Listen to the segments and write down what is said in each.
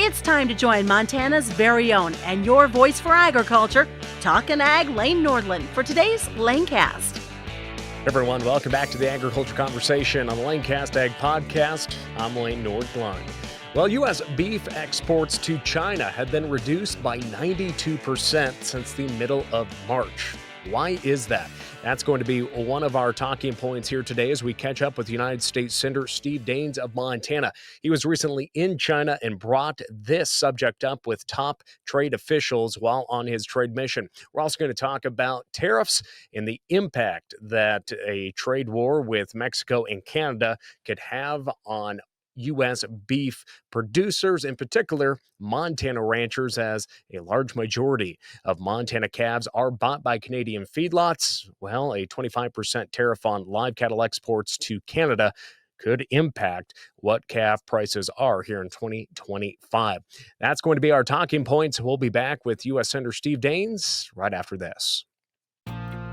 It's time to join Montana's very own and your voice for agriculture, Talkin' Ag Lane Nordland, for today's Lanecast. Everyone, welcome back to the Agriculture Conversation on the Lanecast Ag Podcast. I'm Lane Nordland. Well, U.S. beef exports to China have been reduced by 92% since the middle of March. Why is that? That's going to be one of our talking points here today as we catch up with United States Senator Steve Daines of Montana. He was recently in China and brought this subject up with top trade officials while on his trade mission. We're also going to talk about tariffs and the impact that a trade war with Mexico and Canada could have on U.S. beef producers, in particular Montana ranchers, as a large majority of Montana calves are bought by Canadian feedlots. Well, a 25% tariff on live cattle exports to Canada could impact what calf prices are here in 2025. That's going to be our talking points. We'll be back with U.S. Senator Steve Daines right after this.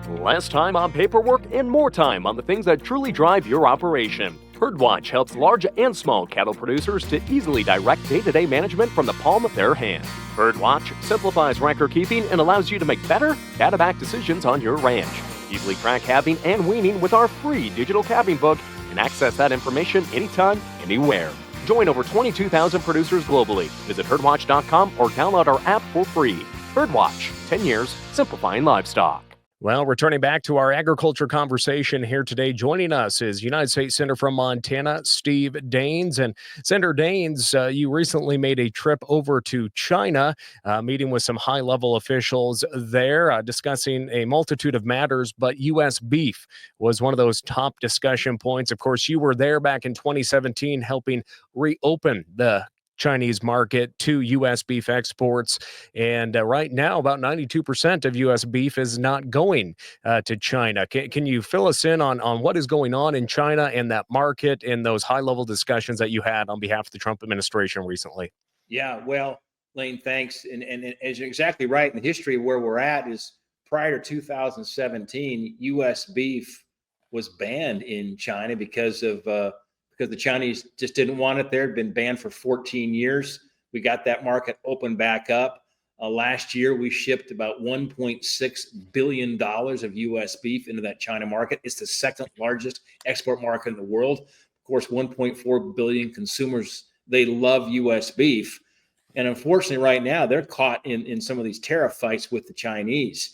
Less time on paperwork and more time on the things that truly drive your operation. Herdwatch helps large and small cattle producers to easily direct day-to-day management from the palm of their hand. Herdwatch simplifies record keeping and allows you to make better, data-backed decisions on your ranch. Easily track calving and weaning with our free digital calving book and access that information anytime, anywhere. Join over 22,000 producers globally. Visit herdwatch.com or download our app for free. Herdwatch, 10 years simplifying livestock. Well, returning back to our agriculture conversation here today, joining us is United States Senator from Montana, Steve Daines. And Senator Daines, you recently made a trip over to China, meeting with some high-level officials there, discussing a multitude of matters, but U.S. beef was one of those top discussion points. Of course, you were there back in 2017 helping reopen the Chinese market to U.S. beef exports. And right now, about 92% of U.S. beef is not going to China. Can you fill us in on what is going on in China and that market and those high-level discussions that you had on behalf of the Trump administration recently? Yeah, well, Lane, thanks. And as you're exactly right, in the history of where we're at is prior to 2017, U.S. beef was banned in China because the Chinese just didn't want it there. It had been banned for 14 years. We got that market open back up. Last year, we shipped about $1.6 billion of U.S. beef into that China market. It's the second largest export market in the world. Of course, 1.4 billion consumers, they love U.S. beef. And unfortunately, right now, they're caught in some of these tariff fights with the Chinese.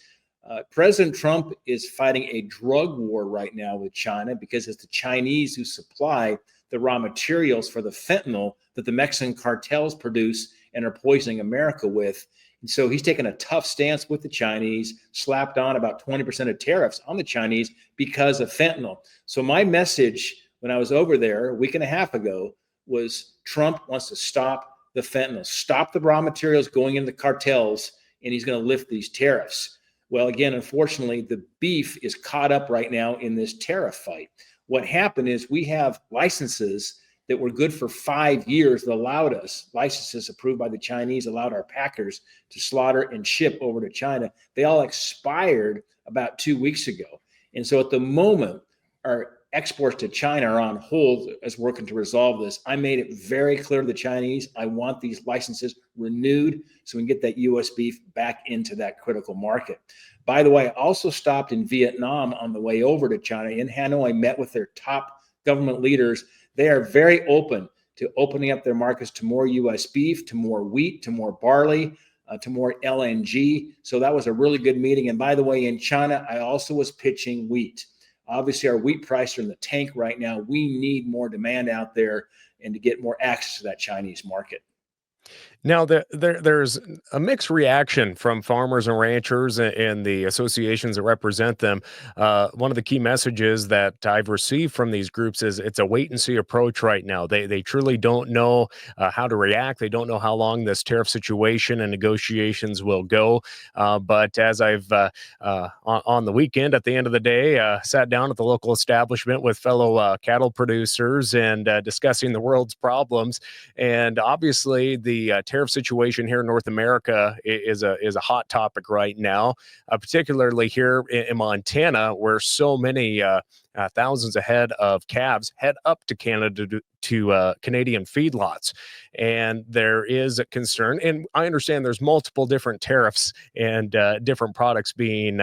President Trump is fighting a drug war right now with China because it's the Chinese who supply the raw materials for the fentanyl that the Mexican cartels produce and are poisoning America with. And so he's taken a tough stance with the Chinese, slapped on about 20% of tariffs on the Chinese because of fentanyl. So my message when I was over there a week and a half ago was Trump wants to stop the fentanyl, stop the raw materials going into the cartels, and he's going to lift these tariffs. Well, again, unfortunately, the beef is caught up right now in this tariff fight. What happened is we have licenses that were good for 5 years that allowed us, licenses approved by the Chinese, allowed our packers to slaughter and ship over to China. They all expired about 2 weeks ago. And so at the moment, our exports to China are on hold as working to resolve this. I made it very clear to the Chinese, I want these licenses renewed so we can get that U.S. beef back into that critical market. By the way, I also stopped in Vietnam on the way over to China. In Hanoi, I met with their top government leaders. They are very open to opening up their markets to more U.S. beef, to more wheat, to more barley, to more LNG. So that was a really good meeting. And by the way, in China, I also was pitching wheat. Obviously, our wheat prices are in the tank right now. We need more demand out there and to get more access to that Chinese market. Now, there's a mixed reaction from farmers and ranchers and the associations that represent them. One of the key messages that I've received from these groups is it's a wait-and-see approach right now. They truly don't know how to react. They don't know how long this tariff situation and negotiations will go. But as I've, on the weekend, at the end of the day, sat down at the local establishment with fellow cattle producers and discussing the world's problems. And obviously, the tariff situation here in North America is a hot topic right now, particularly here in Montana, where so many thousands of head of calves head up to Canada to Canadian feedlots. And there is a concern, and I understand there's multiple different tariffs and different products being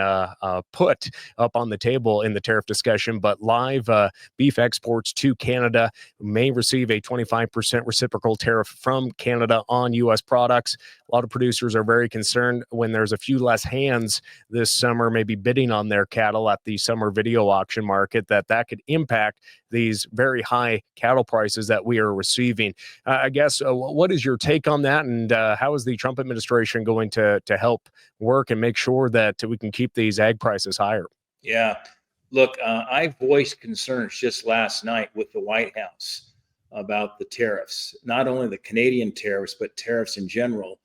put up on the table in the tariff discussion, but live beef exports to Canada may receive a 25% reciprocal tariff from Canada on U.S. products. A lot of producers are very concerned when there's a few less hands this summer, maybe bidding on their cattle at the summer video auction market, that could impact these very high cattle prices that we are receiving. I guess, what is your take on that? And how is the Trump administration going to help work and make sure that we can keep these ag prices higher? Yeah. Look, I voiced concerns just last night with the White House about the tariffs, not only the Canadian tariffs, but tariffs in general,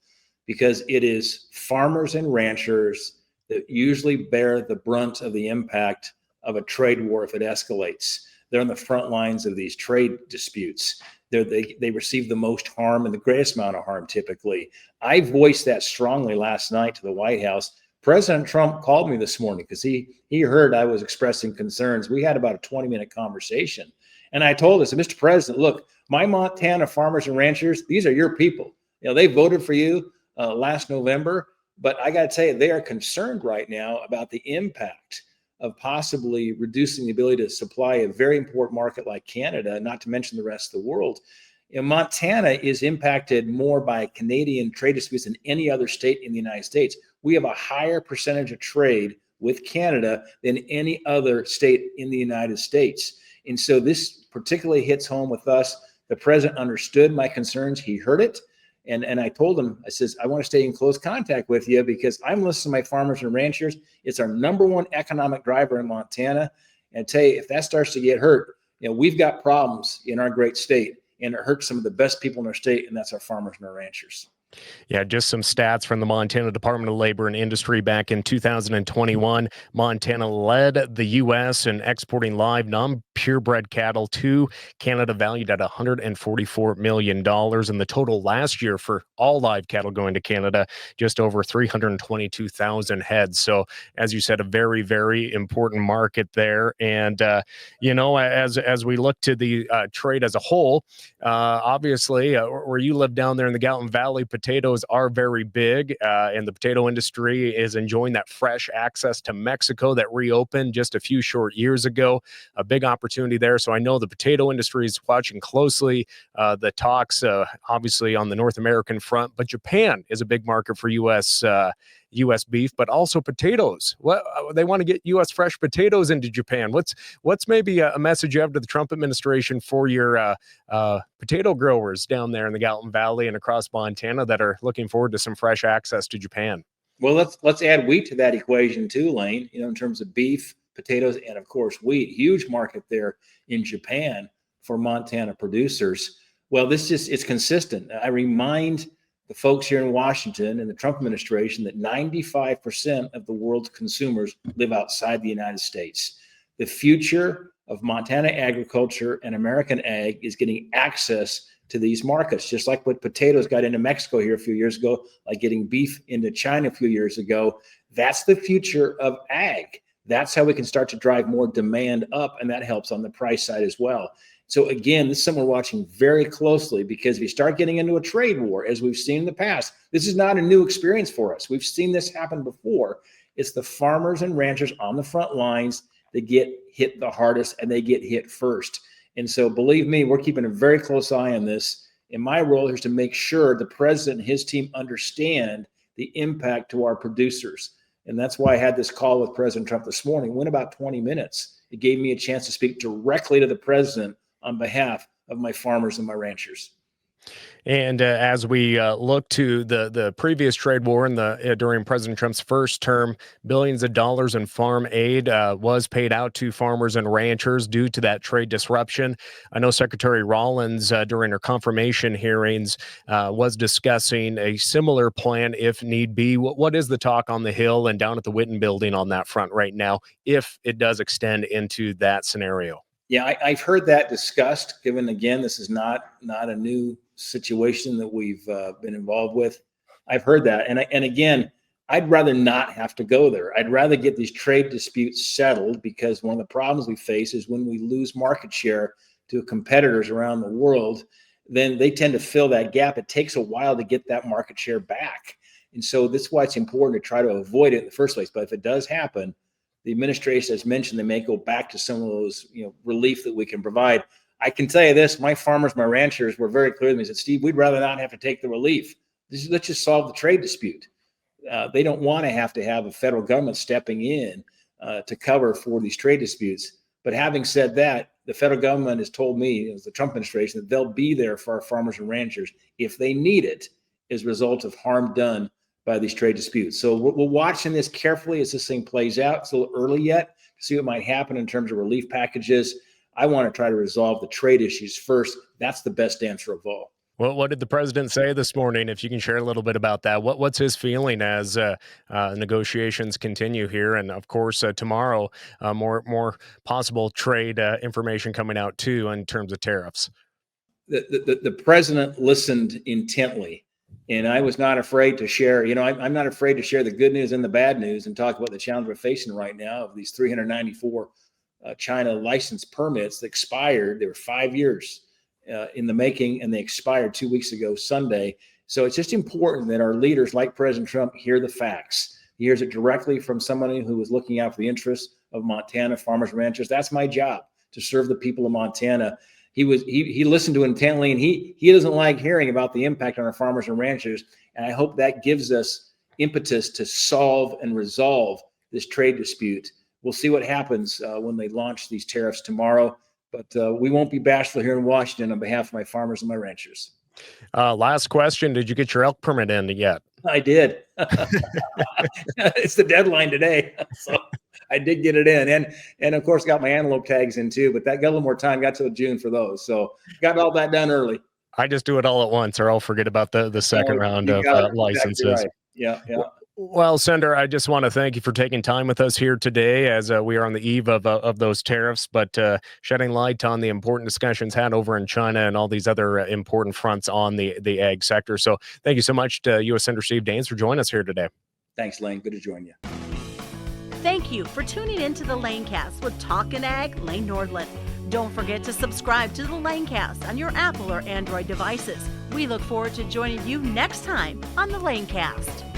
because it is farmers and ranchers that usually bear the brunt of the impact of a trade war if it escalates. They're on the front lines of these trade disputes. They receive the most harm and the greatest amount of harm typically. I voiced that strongly last night to the White House. President Trump called me this morning because he heard I was expressing concerns. We had about a 20-minute conversation. And I told us, Mr. President, look, my Montana farmers and ranchers, these are your people. They voted for you last November. But I got to tell you, they are concerned right now about the impact of possibly reducing the ability to supply a very important market like Canada, not to mention the rest of the world. Montana is impacted more by Canadian trade disputes than any other state in the United States. We have a higher percentage of trade with Canada than any other state in the United States. And so this particularly hits home with us. The president understood my concerns. He heard it. And I told him, I says, I want to stay in close contact with you because I'm listening to my farmers and ranchers. It's our number one economic driver in Montana. And I tell you, if that starts to get hurt, we've got problems in our great state, and it hurts some of the best people in our state, and that's our farmers and our ranchers. Yeah, just some stats from the Montana Department of Labor and Industry back in 2021. Montana led the U.S. in exporting live non-purebred cattle to Canada, valued at $144 million. And the total last year for all live cattle going to Canada, just over 322,000 heads. So, as you said, a very, very important market there. And, as we look to the trade as a whole, obviously, where you live down there in the Gallatin Valley, potatoes are very big, and the potato industry is enjoying that fresh access to Mexico that reopened just a few short years ago. A big opportunity there. So I know the potato industry is watching closely the talks, obviously on the North American front, but Japan is a big market for U.S. beef, but also potatoes. They want to get U.S. fresh potatoes into Japan. What's maybe a message you have to the Trump administration for your potato growers down there in the Gallatin Valley and across Montana that are looking forward to some fresh access to Japan? Well, let's add wheat to that equation too, Lane. In terms of beef, potatoes, and of course wheat. Huge market there in Japan for Montana producers. Well, it's consistent. I remind the folks here in Washington and the Trump administration that 95% of the world's consumers live outside the United States. The future of Montana agriculture and American ag is getting access to these markets, just like what potatoes got into Mexico here a few years ago, like getting beef into China a few years ago. That's the future of ag. That's how we can start to drive more demand up, and that helps on the price side as well. So again, this is something we're watching very closely, because if you start getting into a trade war, as we've seen in the past, this is not a new experience for us. We've seen this happen before. It's the farmers and ranchers on the front lines that get hit the hardest, and they get hit first. And so believe me, we're keeping a very close eye on this. And my role here is to make sure the president and his team understand the impact to our producers. And that's why I had this call with President Trump this morning. It went about 20 minutes. It gave me a chance to speak directly to the president on behalf of my farmers and my ranchers. And as we look to the previous trade war during President Trump's first term, billions of dollars in farm aid was paid out to farmers and ranchers due to that trade disruption. I know Secretary Rollins, during her confirmation hearings, was discussing a similar plan if need be. What is the talk on the Hill and down at the Witten building on that front right now, if it does extend into that scenario? Yeah, I've heard that discussed, given, again, this is not a new situation that we've been involved with. I've heard that. And again, I'd rather not have to go there. I'd rather get these trade disputes settled, because one of the problems we face is when we lose market share to competitors around the world, then they tend to fill that gap. It takes a while to get that market share back. And so that's why it's important to try to avoid it in the first place. But if it does happen, the administration has mentioned they may go back to some of those, relief that we can provide. I can tell you this, my farmers, my ranchers were very clear to me. They said, Steve, we'd rather not have to take the relief. Let's just solve the trade dispute. They don't want to have a federal government stepping in to cover for these trade disputes. But having said that, the federal government has told me, it was the Trump administration, that they'll be there for our farmers and ranchers if they need it as a result of harm done by these trade disputes. So we're watching this carefully as this thing plays out. It's a little early yet to see what might happen in terms of relief packages. I want to try to resolve the trade issues first. That's the best answer of all. Well, what did the president say this morning? If you can share a little bit about that, what's his feeling as negotiations continue here, and of course tomorrow, more possible trade information coming out too in terms of tariffs. The president listened intently, and I was not afraid to share. I'm not afraid to share the good news and the bad news, and talk about the challenge we're facing right now of these 394 China license permits that expired. They were 5 years in the making, and they expired 2 weeks ago Sunday. So it's just important that our leaders, like President Trump, hear the facts. He hears it directly from somebody who is looking out for the interests of Montana farmers and ranchers. That's my job, to serve the people of Montana. He listened to it intently, and he doesn't like hearing about the impact on our farmers and ranchers. And I hope that gives us impetus to solve and resolve this trade dispute. We'll see what happens when they launch these tariffs tomorrow. But we won't be bashful here in Washington on behalf of my farmers and my ranchers. Last question. Did you get your elk permit in yet? I did. It's the deadline today. So I did get it in. And of course, got my antelope tags in too. But that got a little more time. Got till June for those. So got all that done early. I just do it all at once, or I'll forget about the second round of licenses. Exactly right. Yeah. Well, Senator, I just want to thank you for taking time with us here today as we are on the eve of those tariffs, but shedding light on the important discussions had over in China and all these other important fronts on the ag sector. So thank you so much to U.S. Senator Steve Daines for joining us here today. Thanks, Lane. Good to join you. Thank you for tuning into the Lanecast with Talkin' Ag Lane Nordlund. Don't forget to subscribe to the Lanecast on your Apple or Android devices. We look forward to joining you next time on the Lanecast.